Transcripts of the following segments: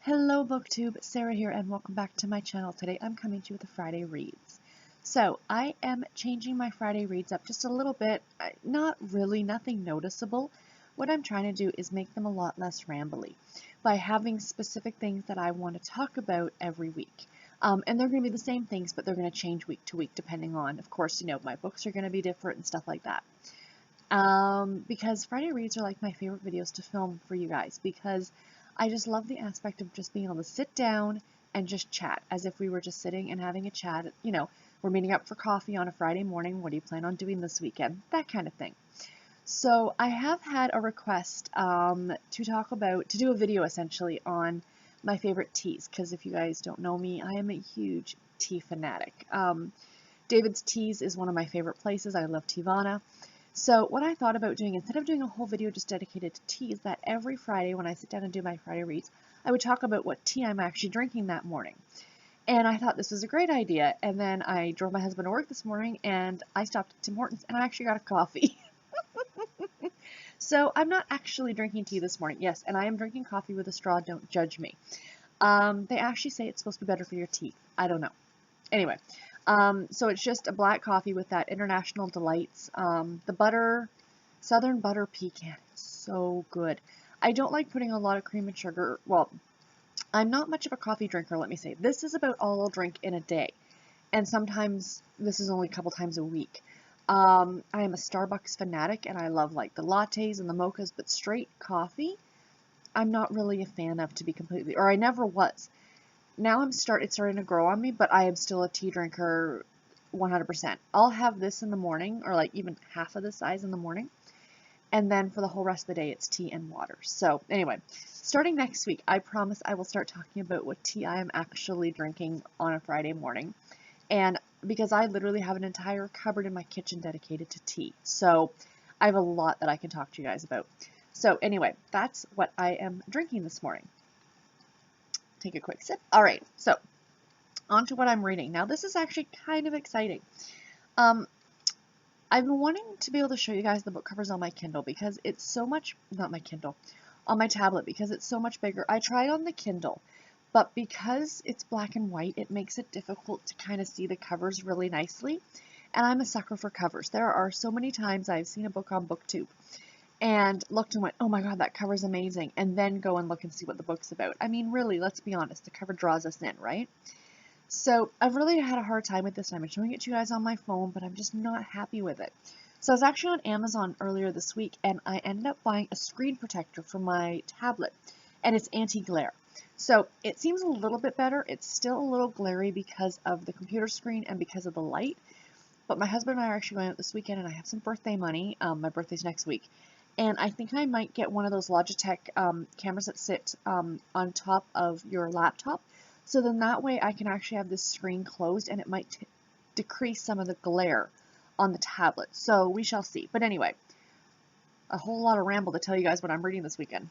Hello BookTube, Sarah here and welcome back to my channel. Today I'm coming to you with the Friday Reads. So I am changing my Friday Reads up just a little bit, not really, nothing noticeable. What I'm trying to do is make them a lot less rambly by having specific things that I want to talk about every week. And they're going to be the same things, but they're going to change week to week depending on, of course, my books are going to be different and stuff like that. Because Friday Reads are like my favorite videos to film for you guys because I just love the aspect of just being able to sit down and just chat as if we were just sitting and having a chat. We're meeting up for coffee on a Friday morning. What do you plan on doing this weekend? That kind of thing. So I have had a request to do a video essentially on my favorite teas because if you guys don't know me, I am a huge tea fanatic. David's Teas is one of my favorite places. I love Teavana. So what I thought about doing, instead of doing a whole video just dedicated to tea, is that every Friday when I sit down and do my Friday Reads, I would talk about what tea I'm actually drinking that morning. And I thought this was a great idea. And then I drove my husband to work this morning and I stopped at Tim Hortons and I actually got a coffee. So I'm not actually drinking tea this morning. Yes, and I am drinking coffee with a straw. Don't judge me. They actually say it's supposed to be better for your teeth. I don't know. Anyway, so it's just a black coffee with that International Delights. The Southern Butter Pecan is so good. I don't like putting a lot of cream and sugar. Well, I'm not much of a coffee drinker, let me say. This is about all I'll drink in a day. And sometimes this is only a couple times a week. I am a Starbucks fanatic and I love like the lattes and the mochas, but straight coffee, I'm not really a fan of, to be completely, or I never was. Now it's starting to grow on me, but I am still a tea drinker 100%. I'll have this in the morning, or like even half of the size in the morning, and then for the whole rest of the day, it's tea and water. So anyway, starting next week, I promise I will start talking about what tea I am actually drinking on a Friday morning, and because I literally have an entire cupboard in my kitchen dedicated to tea, so I have a lot that I can talk to you guys about. So anyway, that's what I am drinking this morning. Take a quick sip. All right, so on to what I'm reading. Now, this is actually kind of exciting. I've been wanting to be able to show you guys the book covers on my Kindle because it's so much, not my Kindle, on my tablet because it's so much bigger. I tried on the Kindle, but because it's black and white, it makes it difficult to kind of see the covers really nicely. And I'm a sucker for covers. There are so many times I've seen a book on BookTube and looked and went, oh my god, that cover's amazing, and then go and look and see what the book's about. I mean, really, let's be honest, the cover draws us in, right? So I've really had a hard time with this. I'm showing it to you guys on my phone, but I'm just not happy with it. So I was actually on Amazon earlier this week, and I ended up buying a screen protector for my tablet, and it's anti-glare. So it seems a little bit better. It's still a little glary because of the computer screen and because of the light, but my husband and I are actually going out this weekend, and I have some birthday money. My birthday's next week. And I think I might get one of those Logitech cameras that sit on top of your laptop. So then that way I can actually have this screen closed and it might decrease some of the glare on the tablet. So we shall see. But anyway, a whole lot of ramble to tell you guys what I'm reading this weekend.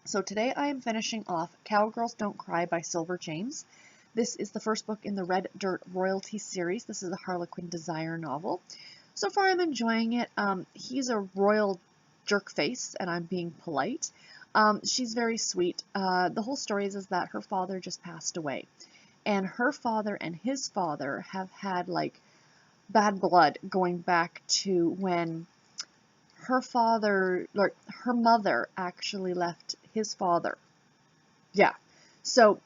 So today I am finishing off Cowgirls Don't Cry by Silver James. This is the first book in the Red Dirt Royalty series. This is a Harlequin Desire novel. So far I'm enjoying it. He's a royal jerk face, and I'm being polite. She's very sweet. The whole story is that her father just passed away, and her father and his father have had like bad blood going back to when her father, like her mother, actually left his father. Yeah, so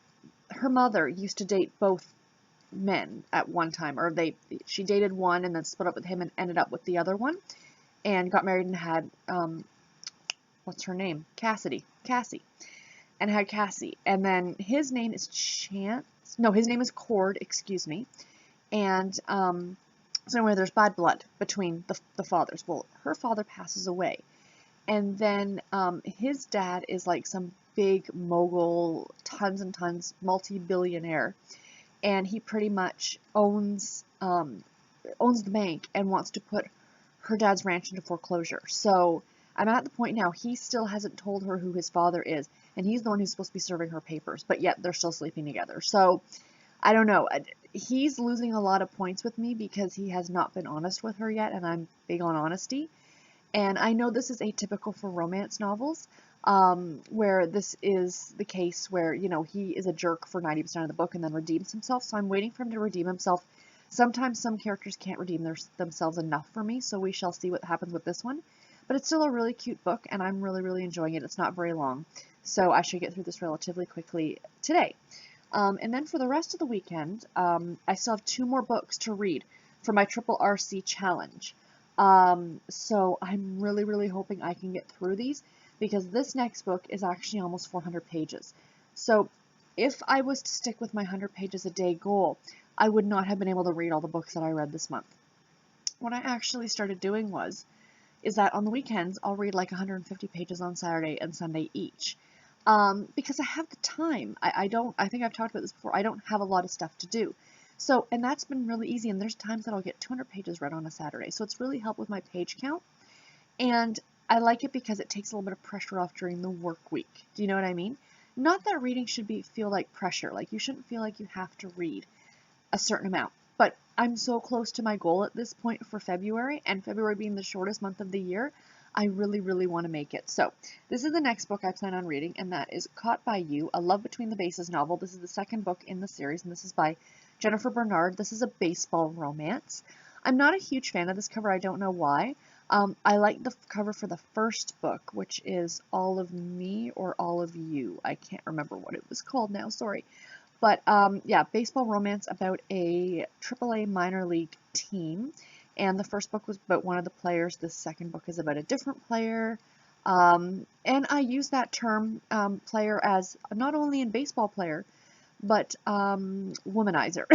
her mother used to date both men at one time, or she dated one and then split up with him and ended up with the other one, and got married and had what's her name? Cassie, and had Cassie. And then his name is Chance. No, his name is Cord, excuse me. And so anyway, there's bad blood between the fathers. Well, her father passes away. And then his dad is like some big mogul, tons and tons, multi-billionaire. And he pretty much owns the bank and wants to put her dad's ranch into foreclosure. So I'm at the point now, he still hasn't told her who his father is, and he's the one who's supposed to be serving her papers, but yet they're still sleeping together. So, I don't know. He's losing a lot of points with me because he has not been honest with her yet, and I'm big on honesty. And I know this is atypical for romance novels, where this is the case where, you know, he is a jerk for 90% of the book and then redeems himself. So I'm waiting for him to redeem himself. Sometimes some characters can't redeem themselves enough for me, so we shall see what happens with this one. But it's still a really cute book, and I'm really, really enjoying it. It's not very long, so I should get through this relatively quickly today. And then for the rest of the weekend, I still have 2 more books to read for my Triple RC challenge. So I'm really, really hoping I can get through these, because this next book is actually almost 400 pages. So if I was to stick with my 100 pages a day goal, I would not have been able to read all the books that I read this month. What I actually started doing is that on the weekends, I'll read like 150 pages on Saturday and Sunday each. Because I have the time. I think I've talked about this before, I don't have a lot of stuff to do. So, and that's been really easy, and there's times that I'll get 200 pages read on a Saturday. So it's really helped with my page count. And I like it because it takes a little bit of pressure off during the work week. Do you know what I mean? Not that reading should feel like pressure. Like, you shouldn't feel like you have to read a certain amount. But I'm so close to my goal at this point for February, and February being the shortest month of the year, I really, really want to make it. So this is the next book I plan on reading, and that is Caught by You, a Love Between the Bases novel. This is the second book in the series, and this is by Jennifer Bernard. This is a baseball romance. I'm not a huge fan of this cover. I don't know why. I like the cover for the first book, which is All of Me or All of You. I can't remember what it was called now, sorry. But yeah, baseball romance about a AAA minor league team. And the first book was about one of the players. The second book is about a different player. And I use that term, player, as not only in baseball player, but womanizer.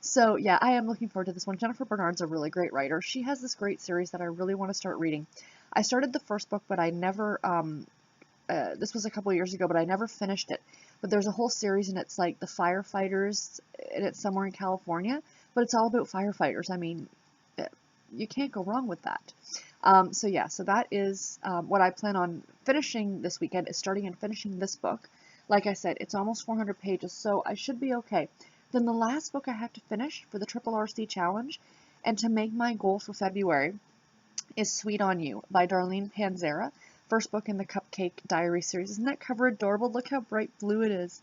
So yeah, I am looking forward to this one. Jennifer Bernard's a really great writer. She has this great series that I really want to start reading. I started the first book, but I never, this was a couple years ago, but I never finished it. But there's a whole series, and it's like the firefighters, and it's somewhere in California, but it's all about firefighters. I mean, you can't go wrong with that. So yeah, so that is what I plan on finishing this weekend, is starting and finishing this book. Like I said, it's almost 400 pages, so I should be okay. Then the last book I have to finish for the Triple RC Challenge, and to make my goal for February, is Sweet on You by Darlene Panzera. First book in the Cupcake Diary series. Isn't that cover adorable? Look how bright blue it is.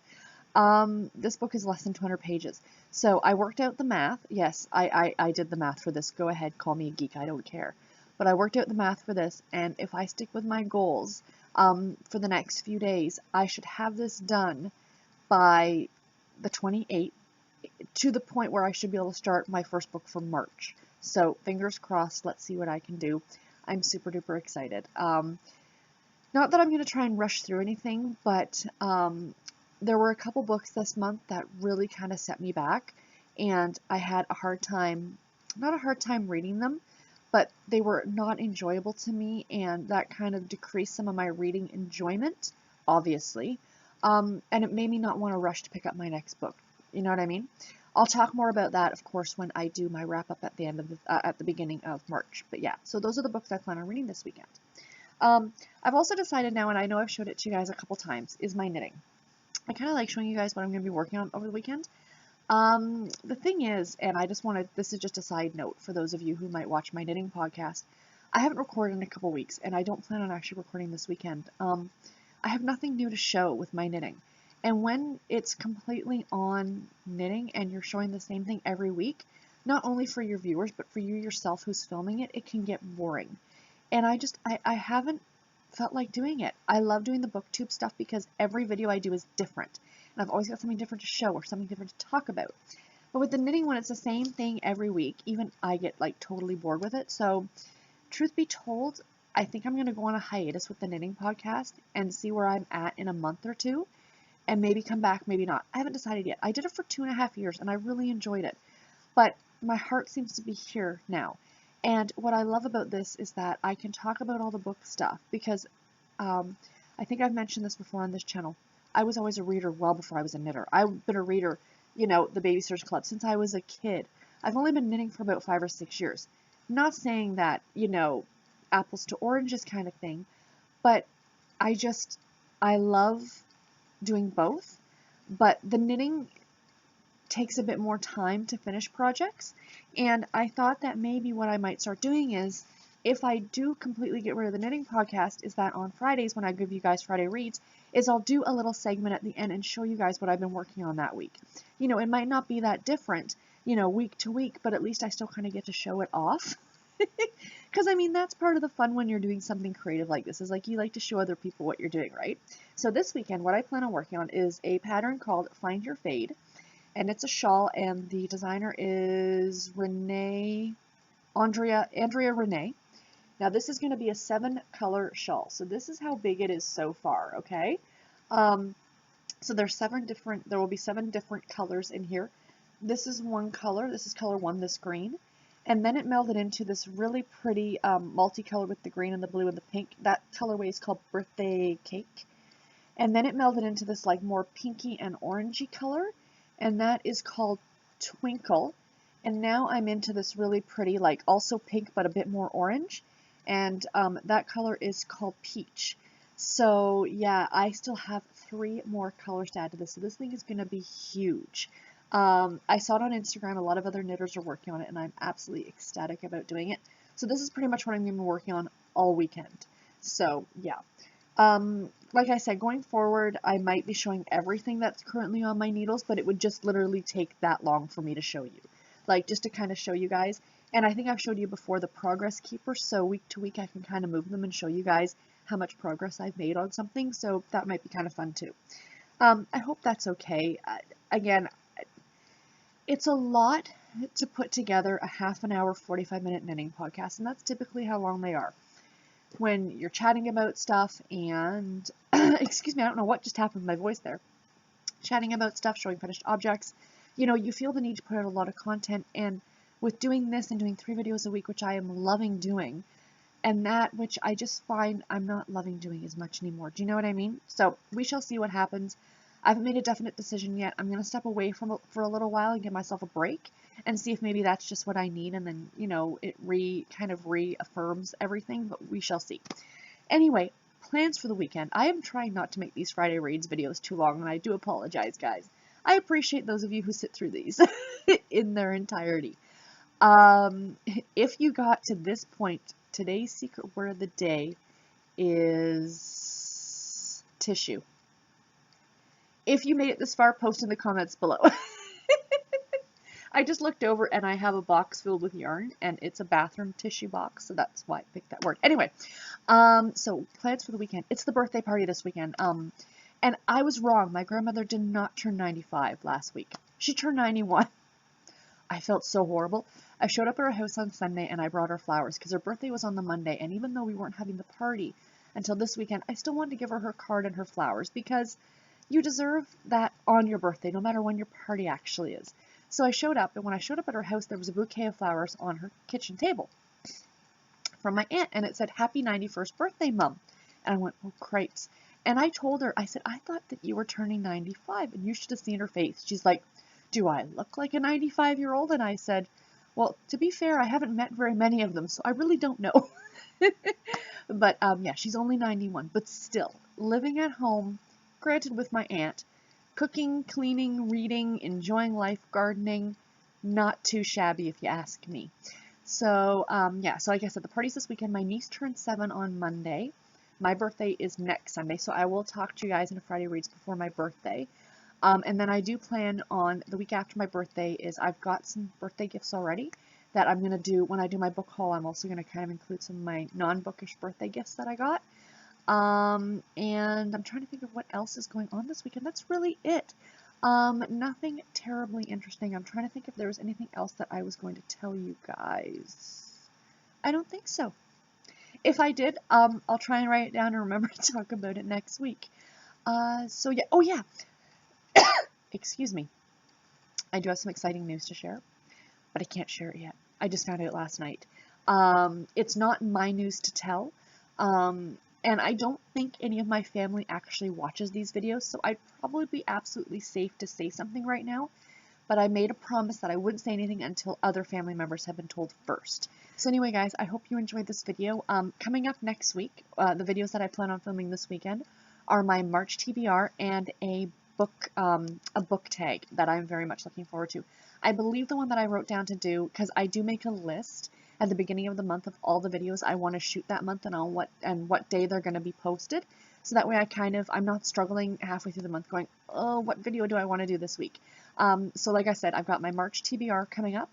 This book is less than 200 pages. So I worked out the math. Yes, I did the math for this. Go ahead, call me a geek. I don't care. But I worked out the math for this, and if I stick with my goals for the next few days, I should have this done by the 28th, to the point where I should be able to start my first book for March. So fingers crossed, let's see what I can do. I'm super duper excited. Not that I'm going to try and rush through anything, but there were a couple books this month that really kind of set me back, and I had a hard time, not a hard time reading them, but they were not enjoyable to me, and that kind of decreased some of my reading enjoyment, obviously, and it made me not want to rush to pick up my next book. You know what I mean? I'll talk more about that, of course, when I do my wrap-up at the end of at the beginning of March. But yeah, so those are the books I plan on reading this weekend. I've also decided now, and I know I've showed it to you guys a couple times, is my knitting. I kind of like showing you guys what I'm going to be working on over the weekend. The thing is, and I just want to, this is just a side note for those of you who might watch my knitting podcast, I haven't recorded in a couple weeks, and I don't plan on actually recording this weekend. I have nothing new to show with my knitting. And when it's completely on knitting and you're showing the same thing every week, not only for your viewers, but for you yourself who's filming it, it can get boring. And I haven't felt like doing it. I love doing the booktube stuff because every video I do is different. And I've always got something different to show or something different to talk about. But with the knitting one, it's the same thing every week. Even I get like totally bored with it. So truth be told, I think I'm going to go on a hiatus with the knitting podcast and see where I'm at in a month or two. And maybe come back, maybe not. I haven't decided yet. I did it for 2.5 years and I really enjoyed it. But my heart seems to be here now. And what I love about this is that I can talk about all the book stuff because I think I've mentioned this before on this channel. I was always a reader well before I was a knitter. I've been a reader, you know, the Babysitters Club, since I was a kid. I've only been knitting for about 5 or 6 years. I'm not saying that, you know, apples to oranges kind of thing, but I love doing both, but the knitting takes a bit more time to finish projects, and I thought that maybe what I might start doing is if I do completely get rid of the knitting podcast, is that on Fridays when I give you guys Friday reads, is I'll do a little segment at the end and show you guys what I've been working on that week. You know, it might not be that different, you know, week to week, but at least I still kind of get to show it off. Because, I mean, that's part of the fun when you're doing something creative like this, is like you like to show other people what you're doing, right? So this weekend, what I plan on working on is a pattern called Find Your Fade, and it's a shawl, and the designer is Andrea Renee. Now this is going to be a 7-color shawl, so this is how big it is so far, okay? So there will be 7 different colors in here. This is one color, this is color 1, this green. And then it melded into this really pretty multicolor with the green and the blue and the pink. That colorway is called Birthday Cake. And then it melded into this like more pinky and orangey color, and that is called Twinkle. And now I'm into this really pretty, like also pink but a bit more orange, and that color is called Peach. So yeah, I still have 3 more colors to add to this, so this thing is going to be huge. I saw it on Instagram, a lot of other knitters are working on it, and I'm absolutely ecstatic about doing it. So this is pretty much what I'm going to be working on all weekend. So yeah. Like I said, going forward, I might be showing everything that's currently on my needles, but it would just literally take that long for me to show you. Like, just to kind of show you guys. And I think I've showed you before the progress keeper, so week to week I can kind of move them and show you guys how much progress I've made on something, so that might be kind of fun too. I hope that's okay. Again, it's a lot to put together a half an hour, 45-minute knitting podcast, and that's typically how long they are. When you're chatting about stuff and, excuse me, I don't know what just happened with my voice there. Chatting about stuff, showing finished objects, you know, you feel the need to put out a lot of content, and with doing this and doing 3 videos a week, which I am loving doing, and that which I just find I'm not loving doing as much anymore. Do you know what I mean? So we shall see what happens. I haven't made a definite decision yet. I'm going to step away for a little while and give myself a break and see if maybe that's just what I need, and then, you know, it kind of reaffirms everything, but we shall see. Anyway, plans for the weekend. I am trying not to make these Friday Reads videos too long, and I do apologize, guys. I appreciate those of you who sit through these in their entirety. If you got to this point, today's secret word of the day is tissue. If you made it this far, post in the comments below. I just looked over and I have a box filled with yarn, and it's a bathroom tissue box, so that's why I picked that word. Anyway, so plans for the weekend. It's the birthday party this weekend. And I was wrong. My grandmother did not turn 95 last week. She turned 91. I felt so horrible. I showed up at her house on Sunday and I brought her flowers because her birthday was on the Monday, and even though we weren't having the party until this weekend, I still wanted to give her her card and her flowers because you deserve that on your birthday, no matter when your party actually is. So I showed up, and when I showed up at her house, there was a bouquet of flowers on her kitchen table from my aunt, and it said, "Happy 91st birthday, Mum." And I went, "Oh, cripes." And I told her, I said, "I thought that you were turning 95, and you should have seen her face." She's like, "Do I look like a 95-year-old? And I said, "Well, to be fair, I haven't met very many of them, so I really don't know." But yeah, she's only 91, but still, living at home, granted with my aunt, cooking, cleaning, reading, enjoying life, gardening, not too shabby if you ask me. So yeah, so like I said, the party's this weekend. My niece turned 7 on Monday. My birthday is next Sunday, so I will talk to you guys in a Friday Reads before my birthday. And then I do plan on the week after my birthday is I've got some birthday gifts already that I'm going to do when I do my book haul. I'm also going to kind of include some of my non-bookish birthday gifts that I got. And I'm trying to think of what else is going on this weekend. That's really it. Nothing terribly interesting. I'm trying to think if there was anything else that I was going to tell you guys. I don't think so. If I did, I'll try and write it down and remember to talk about it next week. So yeah, oh yeah, excuse me. I do have some exciting news to share, but I can't share it yet. I just found it last night. It's not my news to tell. And I don't think any of my family actually watches these videos, so I'd probably be absolutely safe to say something right now. But I made a promise that I wouldn't say anything until other family members have been told first. So anyway, guys, I hope you enjoyed this video. Coming up next week, the videos that I plan on filming this weekend are my March TBR and a book tag that I'm very much looking forward to. I believe the one that I wrote down to do, because I do make a list, at the beginning of the month of all the videos I want to shoot that month and on what day they're going to be posted. So that way I'm not struggling halfway through the month going, oh, what video do I want to do this week? So like I said, I've got my March TBR coming up,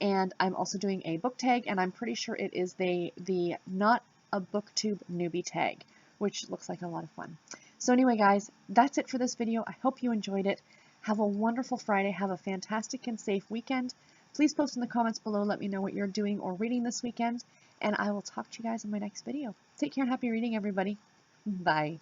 and I'm also doing a book tag, and I'm pretty sure it is the Not a BookTube Newbie tag, which looks like a lot of fun. So anyway, guys, that's it for this video. I hope you enjoyed it. Have a wonderful Friday. Have a fantastic and safe weekend. Please post in the comments below. Let me know what you're doing or reading this weekend, and I will talk to you guys in my next video. Take care and happy reading, everybody. Bye.